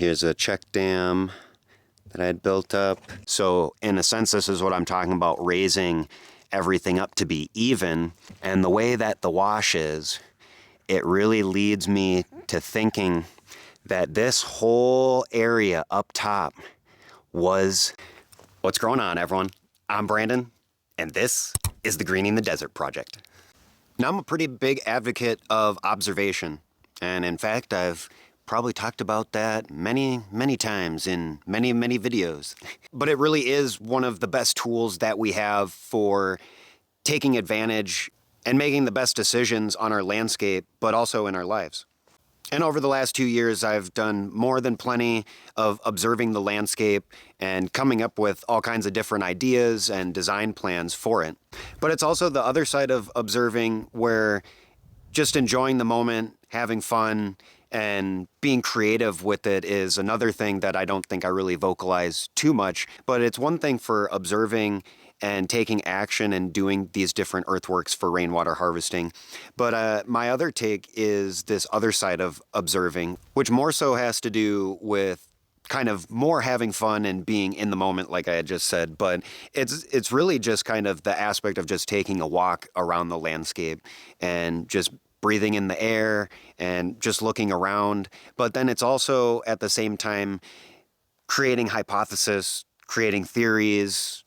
here's a check dam that I had built up. So in a sense, this is what I'm talking about, raising everything up to be even. And the way that the wash is, it really leads me to thinking that this whole area up top was... What's going on, everyone? I'm Brandon, and this is the Greening the Desert Project. Now, I'm a pretty big advocate of observation, and in fact, I've probably talked about that many times in many videos. But it really is one of the best tools that we have for taking advantage and making the best decisions on our landscape, but also in our lives. And over the last 2 years, I've done more than plenty of observing the landscape and coming up with all kinds of different ideas and design plans for it. But it's also the other side of observing, where just enjoying the moment, having fun, and being creative with it is another thing that I don't think I really vocalize too much. But it's one thing for observing and taking action and doing these different earthworks for rainwater harvesting. But my other take is this other side of observing, which more so has to do with kind of more having fun and being in the moment, like I had just said. But it's really just kind of the aspect of just taking a walk around the landscape and just breathing in the air and just looking around. But then it's also at the same time creating hypothesis, creating theories,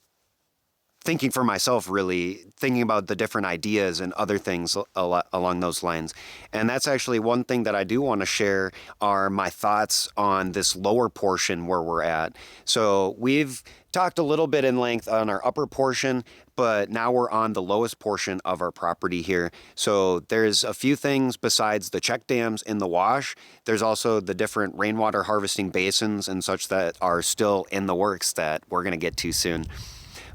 thinking for myself, really thinking about the different ideas and other things along those lines. And that's actually one thing that I do want to share, are my thoughts on this lower portion where we're at. So we've talked a little bit in length on our upper portion, but now we're on the lowest portion of our property here. So there's a few things besides the check dams in the wash. There's also the different rainwater harvesting basins and such that are still in the works that we're going to get to soon.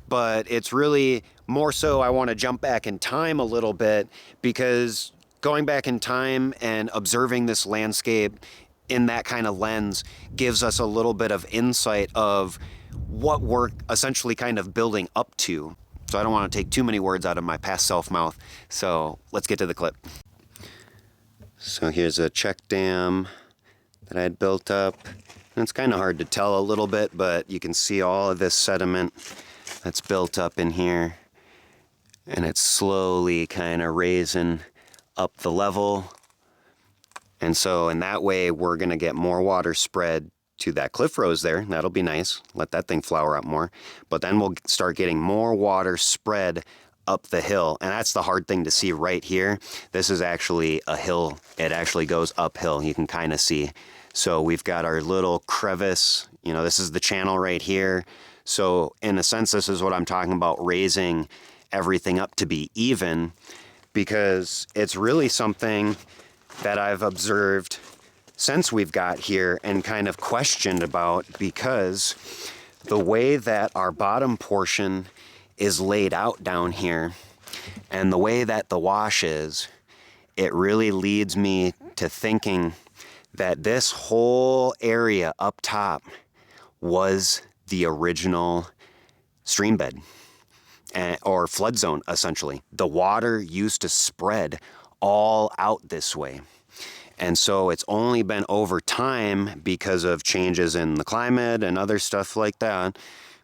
But it's really more so I want to jump back in time a little bit, because going back in time and observing this landscape in that kind of lens gives us a little bit of insight of what we're essentially kind of building up to. So I don't want to take too many words out of my past self mouth. So let's get to the clip. So here's a check dam that I had built up. And it's kind of hard to tell a little bit, but you can see all of this sediment that's built up in here, and it's slowly kind of raising up the level. And so in that way, we're going to get more water spread to that cliff rose there. That'll be nice. Let that thing flower up more. But then we'll start getting more water spread up the hill. And that's the hard thing to see right here. This is actually a hill. It actually goes uphill. You can kind of see. So we've got our little crevice. You know, this is the channel right here. So in a sense, this is what I'm talking about, raising everything up to be even, because it's really something that I've observed since we've got here and kind of questioned about, because the way that our bottom portion is laid out down here and the way that the wash is, it really leads me to thinking that this whole area up top was the original stream bed or flood zone, essentially. The water used to spread all out this way. And so it's only been over time, because of changes in the climate and other stuff like that,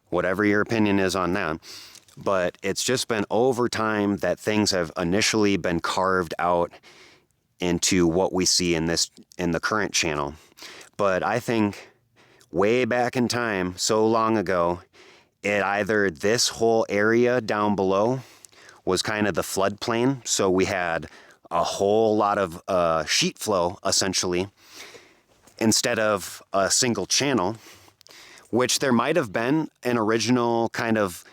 whatever your opinion is on that. But it's just been over time that things have initially been carved out into what we see in the current channel. But I think way back in time, so long ago, either this whole area down below was kind of the floodplain. So we had a whole lot of sheet flow, essentially, instead of a single channel, which there might have been an original kind of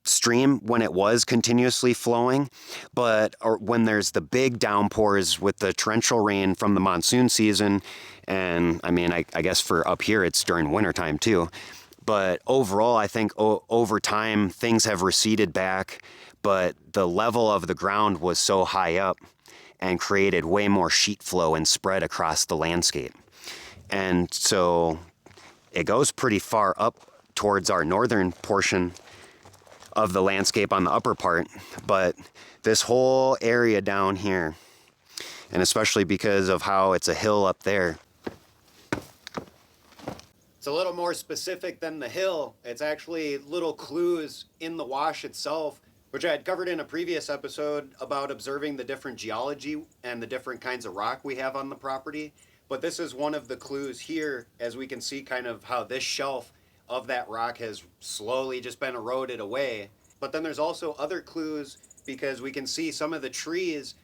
stream when it was continuously flowing, but when there's the big downpours with the torrential rain from the monsoon season, and I mean, I guess for up here it's during wintertime too, but overall I think over time things have receded back, but the level of the ground was so high up and created way more sheet flow and spread across the landscape. And so it goes pretty far up towards our northern portion of the landscape on the upper part, but this whole area down here, and especially because of how it's a hill up there, It's a little more specific than the hill. It's actually little clues in the wash itself, which I had covered in a previous episode about observing the different geology and the different kinds of rock we have on the property. But this is one of the clues here, as we can see kind of how this shelf of that rock has slowly just been eroded away. But then there's also other clues, because we can see some of the trees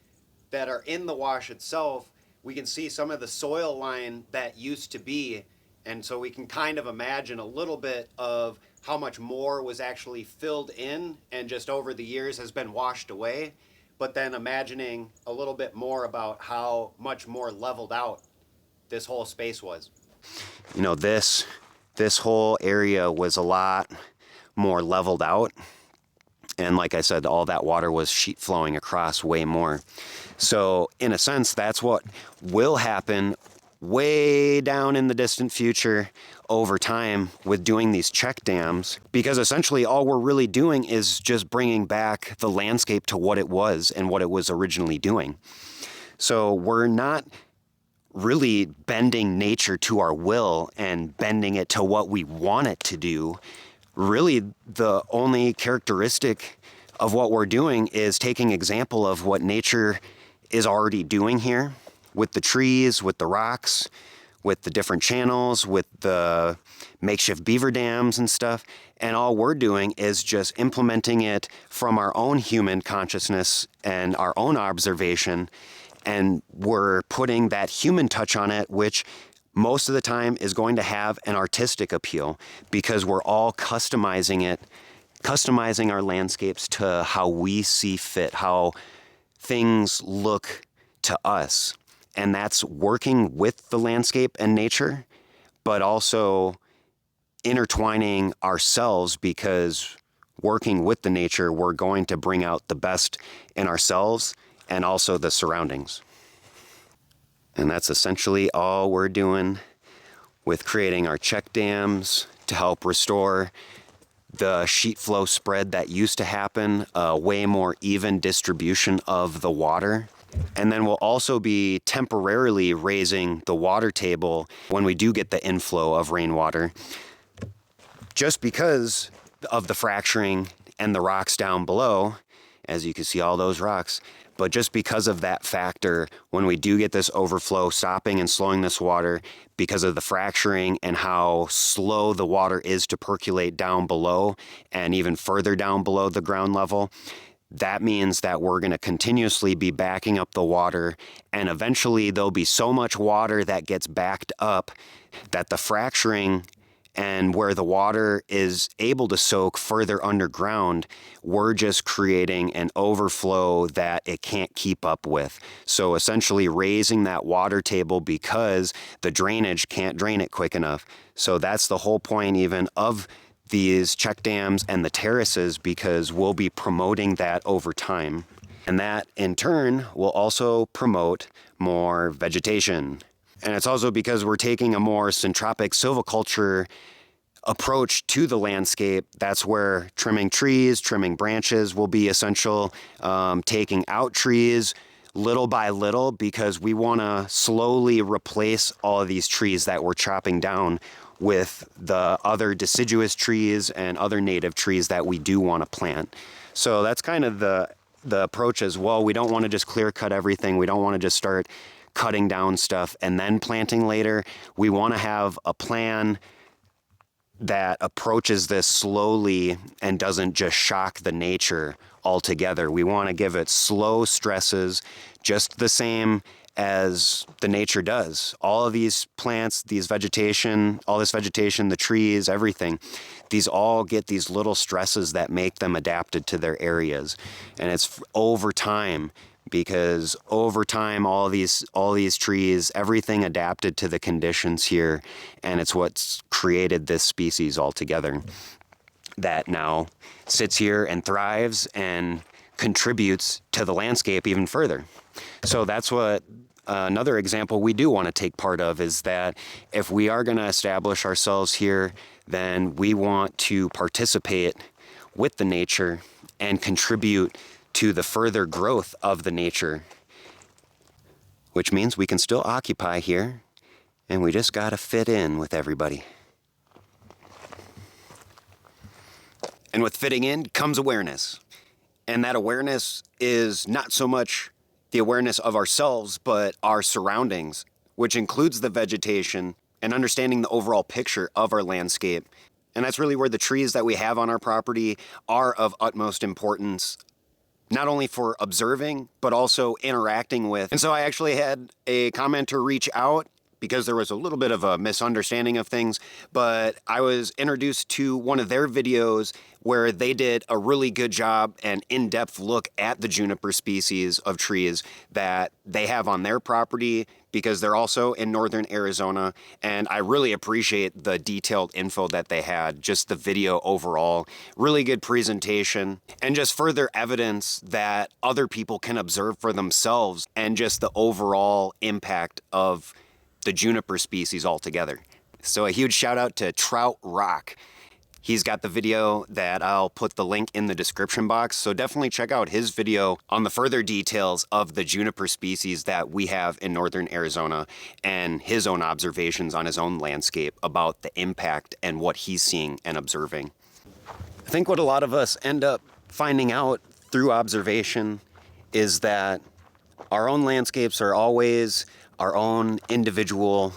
that are in the wash itself. We can see some of the soil line that used to be. And so we can kind of imagine a little bit of how much more was actually filled in and just over the years has been washed away. But then imagining a little bit more about how much more leveled out this whole space was. You know, this whole area was a lot more leveled out. And like I said, all that water was sheet flowing across way more. So in a sense, that's what will happen way down in the distant future over time with doing these check dams, because essentially all we're really doing is just bringing back the landscape to what it was and what it was originally doing. So we're not really bending nature to our will and bending it to what we want it to do. Really, the only characteristic of what we're doing is taking example of what nature is already doing here with the trees, with the rocks, with the different channels, with the makeshift beaver dams and stuff. And all we're doing is just implementing it from our own human consciousness and our own observation. And we're putting that human touch on it, which most of the time is going to have an artistic appeal, because we're all customizing our landscapes to how we see fit, how things look to us. And that's working with the landscape and nature, but also intertwining ourselves, because working with the nature, we're going to bring out the best in ourselves and also the surroundings. And that's essentially all we're doing with creating our check dams to help restore the sheet flow spread that used to happen, a way more even distribution of the water. And then we'll also be temporarily raising the water table when we do get the inflow of rainwater, just because of the fracturing and the rocks down below, as you can see all those rocks. But just because of that factor, when we do get this overflow, stopping and slowing this water because of the fracturing and how slow the water is to percolate down below and even further down below the ground level, that means that we're going to continuously be backing up the water, and eventually there'll be so much water that gets backed up that the fracturing and where the water is able to soak further underground, we're just creating an overflow that it can't keep up with. So essentially raising that water table because the drainage can't drain it quick enough. So that's the whole point even of these check dams and the terraces, because we'll be promoting that over time. And that in turn will also promote more vegetation. And it's also because we're taking a more syntropic silviculture approach to the landscape. That's where trimming trees, trimming branches will be essential, taking out trees little by little, because we want to slowly replace all of these trees that we're chopping down with the other deciduous trees and other native trees that we do want to plant. So that's kind of the approach as well. We don't want to just clear cut everything. We don't want to just start cutting down stuff and then planting later. We want to have a plan that approaches this slowly and doesn't just shock the nature altogether. We want to give it slow stresses, just the same as the nature does. All of these plants, these vegetation, all this vegetation, the trees, everything, these all get these little stresses that make them adapted to their areas. And it's over time, because over time, all these trees, everything adapted to the conditions here, and it's what's created this species altogether that now sits here and thrives and contributes to the landscape even further. So that's what another example we do want to take part of, is that if we are going to establish ourselves here, then we want to participate with the nature and contribute to the further growth of the nature, which means we can still occupy here, and we just got to fit in with everybody. And with fitting in comes awareness. And that awareness is not so much the awareness of ourselves, but our surroundings, which includes the vegetation and understanding the overall picture of our landscape. And that's really where the trees that we have on our property are of utmost importance, not only for observing, but also interacting with. And so I actually had a commenter reach out because there was a little bit of a misunderstanding of things, but I was introduced to one of their videos where they did a really good job and in-depth look at the juniper species of trees that they have on their property, because they're also in northern Arizona, and I really appreciate the detailed info that they had, just the video overall, really good presentation, and just further evidence that other people can observe for themselves, and just the overall impact of the juniper species altogether. So a huge shout out to Trout Rock. He's got the video that I'll put the link in the description box, so definitely check out his video on the further details of the juniper species that we have in northern Arizona and his own observations on his own landscape about the impact and what he's seeing and observing. I think what a lot of us end up finding out through observation is that our own landscapes are always our own individual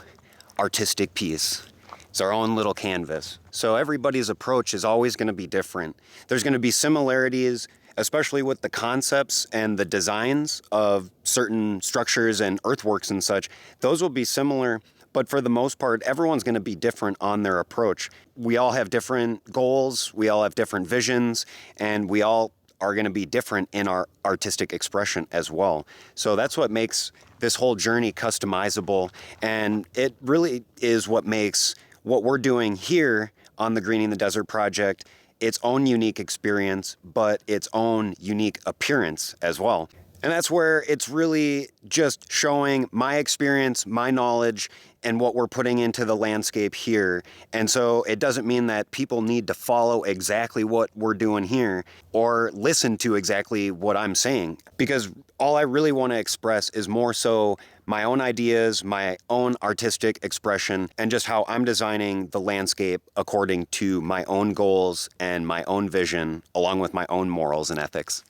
artistic piece. It's our own little canvas. So everybody's approach is always going to be different. There's going to be similarities, especially with the concepts and the designs of certain structures and earthworks and such. Those will be similar, but for the most part, everyone's going to be different on their approach. We all have different goals, we all have different visions, and we all are going to be different in our artistic expression as well. So that's what makes this whole journey customizable, and it really is what makes what we're doing here on the Greening the Desert project its own unique experience, but its own unique appearance as well. And that's where it's really just showing my experience, my knowledge, and what we're putting into the landscape here. And so it doesn't mean that people need to follow exactly what we're doing here or listen to exactly what I'm saying, because all I really want to express is more so my own ideas, my own artistic expression, and just how I'm designing the landscape according to my own goals and my own vision, along with my own morals and ethics.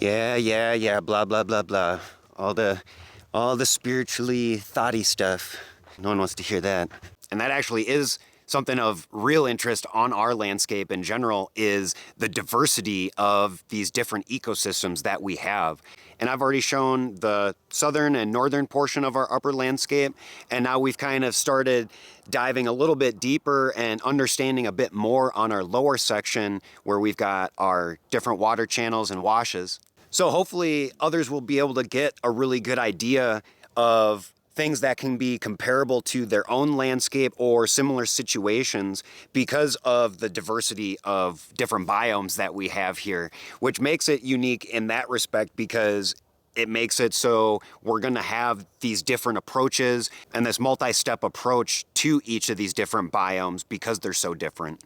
Yeah, blah, blah, blah, blah. All the spiritually thoughty stuff. No one wants to hear that. And that actually is something of real interest on our landscape in general, is the diversity of these different ecosystems that we have. And I've already shown the southern and northern portion of our upper landscape, and now we've kind of started diving a little bit deeper and understanding a bit more on our lower section, where we've got our different water channels and washes. So hopefully others will be able to get a really good idea of things that can be comparable to their own landscape or similar situations because of the diversity of different biomes that we have here, which makes it unique in that respect, because it makes it so we're going to have these different approaches and this multi-step approach to each of these different biomes because they're so different.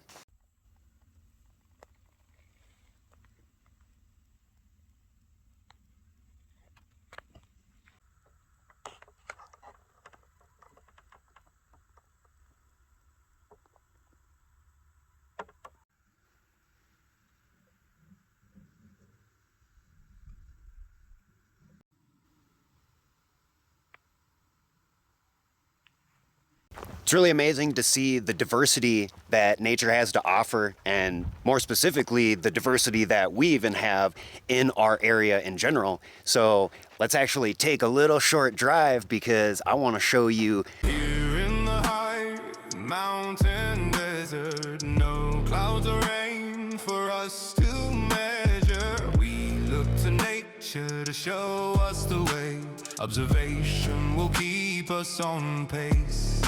It's really amazing to see the diversity that nature has to offer, and more specifically, the diversity that we even have in our area in general. So let's actually take a little short drive, because I want to show you. Here in the high mountain desert, no clouds or rain for us to measure. We look to nature to show us the way. Observation will keep us on pace.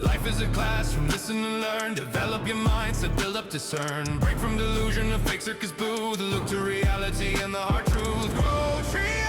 Life is a classroom, listen and learn. Develop your mindset, build up, discern. Break from delusion, a fake circus booth. Look to reality and the hard truth. Grow tree